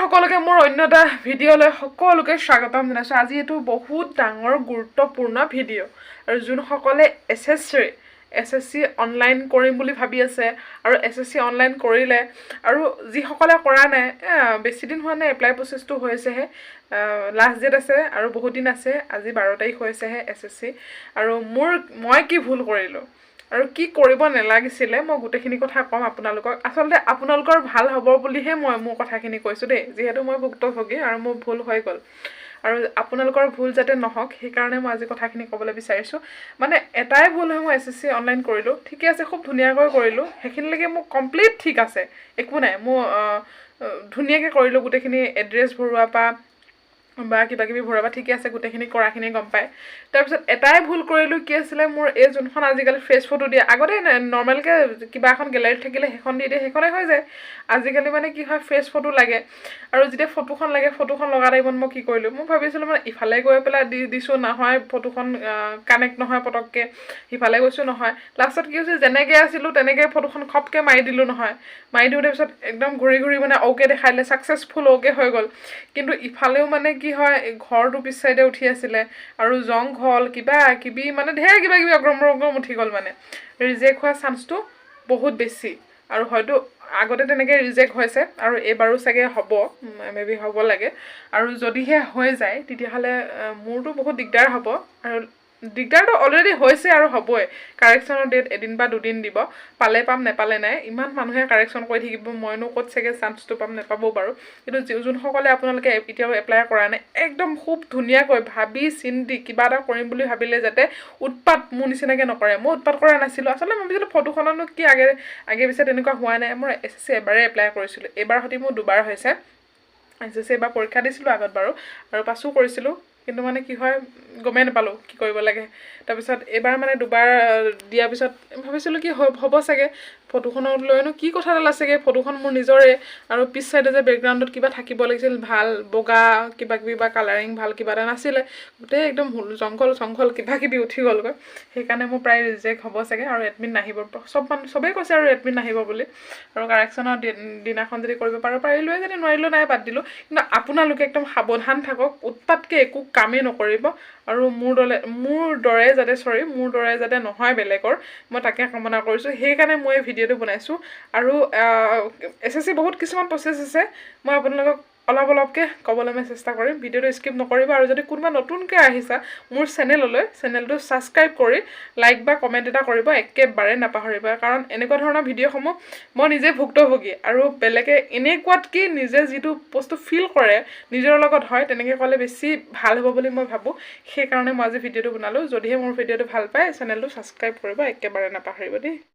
সকলোকে মোৰ অন্য এটা ভিডিঅ'লৈ সকলোকে স্বাগতম জনাইছোঁ। আজি এইটো বহুত ডাঙৰ গুৰুত্বপূৰ্ণ ভিডিঅ' আৰু যোনসকলে SSC অনলাইন কৰিম বুলি ভাবি আছে আৰু SSC অনলাইন কৰিলে আৰু যিসকলে কৰা নাই বেছি দিন হোৱা নাই, এপ্লাই প্ৰচেছটো হৈছেহে, লাষ্ট ডেট আছে আৰু বহুত দিন আছে। আজি 12 তাৰিখ হৈছেহে SSC। আৰু মই কি ভুল কৰিলোঁ আৰু কি কৰিব নালাগিছিলে মই গোটেইখিনি কথা ক'ম আপোনালোকক। আচলতে আপোনালোকৰ ভাল হ'ব বুলিহে মই মোৰ কথাখিনি কৈছোঁ দেই, যিহেতু মই ভুক্তভোগী আৰু মোৰ ভুল হৈ গ'ল আৰু আপোনালোকৰ ভুল যাতে নহওক সেইকাৰণে মই আজি কথাখিনি ক'বলৈ বিচাৰিছোঁ। মানে এটাই ভুল হয়, মই SSC অনলাইন কৰিলোঁ, ঠিকে আছে, খুব ধুনীয়াকৈ কৰিলোঁ, সেইখিনিলৈকে মোৰ কমপ্লিট ঠিক আছে, একো নাই, মোৰ ধুনীয়াকৈ কৰিলোঁ, গোটেইখিনি এড্ৰেছ ভৰোৱাৰ পৰা বা কিবা কিবি ভৰাবা ঠিকে আছে, গোটেইখিনি কৰাখিনি গম পায়। তাৰপিছত এটাই ভুল কৰিলোঁ, কি আছিলে, মোৰ এই যোনখন আজিকালি ফ্ৰেছ ফটো দিয়ে, আগতে নৰ্মেলকৈ কিবা এখন গেলাৰীত থাকিলে সেইখন দি দিয়ে, সেইখনে হৈ যায়। আজিকালি মানে কি হয়, ফ্ৰেছ ফটো লাগে আৰু যেতিয়া ফটোখন লাগে, ফটোখন লগা টাইমত মই কি কৰিলোঁ, মই ভাবিছিলোঁ মানে ইফালে গৈ পেলাই দিছোঁ, নহয় ফটোখন কানেক্ট নহয় পটককৈ, সিফালে গৈছোঁ নহয়, লাষ্টত কি হৈছে, যেনেকৈ আছিলোঁ তেনেকৈ ফটোখন খপকৈ মাৰি দিলোঁ নহয়, মাৰি দিওঁ, তাৰপিছত একদম ঘূৰি ঘূৰি মানে অ'কে দেখাই দিলে, ছাকচেছফুল অ'কে হৈ গ'ল। কিন্তু ইফালেও মানে কি হয়, ঘৰটো পিছ চাইডে উঠি আছিলে আৰু জংঘল কিবা কিবি মানে ঢেৰ কিবা কিবি অগ্ৰম উঠি গ'ল, মানে ৰিজেক্ট হোৱাৰ চান্সটো বহুত বেছি। আৰু হয়তো আগতে তেনেকৈ ৰিজেক্ট হৈছে আৰু এইবাৰো চাগে হ'ব, মেবি হ'ব লাগে। আৰু যদিহে হৈ যায় তেতিয়াহ'লে মোৰতো বহুত দিগদাৰ হ'ব, আৰু দিগদাৰটো অলৰেডি হৈছে আৰু হ'বই। কাৰেকশ্যনৰ ডেট এদিন বা দুদিন দিব, পালে পাম, নেপালে নাই। ইমান মানুহে কাৰেকশ্যন কৰি থাকিব, মইনো ক'ত চাগে চান্সটো পাম, নেপাবও পাৰোঁ। কিন্তু যোনসকলে আপোনালোকে এতিয়াও এপ্লাই কৰা নাই, একদম খুব ধুনীয়াকৈ ভাবি চিন্তি কিবা এটা কৰিম বুলি ভাবিলে যাতে উৎপাত মোৰ নিচিনাকৈ নকৰে। মই উৎপাত কৰা নাছিলোঁ, আচলতে মই ভাবিছিলোঁ ফটোখননো কি আগে পিছে তেনেকুৱা হোৱা নাই। মই SSC এবাৰেই এপ্লাই কৰিছিলোঁ, এইবাৰ সৈতে মোৰ দুবাৰ হৈছে। SSC এবাৰ পৰীক্ষা দিছিলোঁ আগত বাৰু, আৰু পাছো কৰিছিলোঁ, কিন্তু মানে কি হয়, গমেই নাপালোঁ কি কৰিব লাগে। তাৰপিছত এইবাৰ মানে দুবাৰ দিয়াৰ পিছত ভাবিছিলোঁ কি হ'ব চাগে, ফটোখনত লৈনো কি কথা এডাল আছেগৈ, ফটোখন মোৰ নিজৰে, আৰু পিছ চাইডে যে বেকগ্ৰাউণ্ডত কিবা থাকিব লাগিছিল ভাল, বগা কিবা কিবি বা কালাৰিং ভাল কিবা এটা নাছিলে, গোটেই একদম জংঘল কিবা কিবি উঠি গ'লগৈ। সেইকাৰণে মোৰ প্ৰায় ৰিজেক্ট হ'ব চাগে আৰু এডমিট নাহিব, চবেই কৈছে আৰু এডমিট নাহিব বুলি। আৰু কাৰেকশ্যনৰ দিনাখন যদি কৰিব পাৰিলোৱে, যদি নোৱাৰিলোঁ নাই, বাদ দিলোঁ। কিন্তু আপোনালোকে একদম সাৱধান থাকক, উৎপাতকৈ একো কামেই নকৰিব, আৰু মোৰ দৰে যাতে নহয় বেলেগৰ, মই তাকে কামনা কৰিছোঁ। সেইকাৰণে মই এই ভিডিঅ'টো বনাইছোঁ। আৰু SSC বহুত কিছুমান প্ৰচেছ আছে, মই আপোনালোকক অলপকৈ ক'বলৈ মই চেষ্টা কৰিম, ভিডিঅ'টো স্কিপ নকৰিব। আৰু যদি কোনোবা নতুনকৈ আহিছা মোৰ চেনেলটো ছাবস্ক্ৰাইব কৰি লাইক বা কমেণ্ট এটা কৰিব একেবাৰে নাপাহৰিব, কাৰণ এনেকুৱা ধৰণৰ ভিডিঅ'সমূহ মই নিজে ভুক্তভোগী, আৰু বেলেগে এনেকুৱাত কি নিজে যিটো বস্তু ফিল কৰে নিজৰ লগত হয়, তেনেকৈ ক'লে বেছি ভাল হ'ব বুলি মই ভাবোঁ। সেইকাৰণে মই আজি ভিডিঅ'টো বনালোঁ। যদিহে মোৰ ভিডিঅ'টো ভাল পায়, চেনেলটো ছাবস্ক্ৰাইব কৰিব একেবাৰে নাপাহৰিব দেই।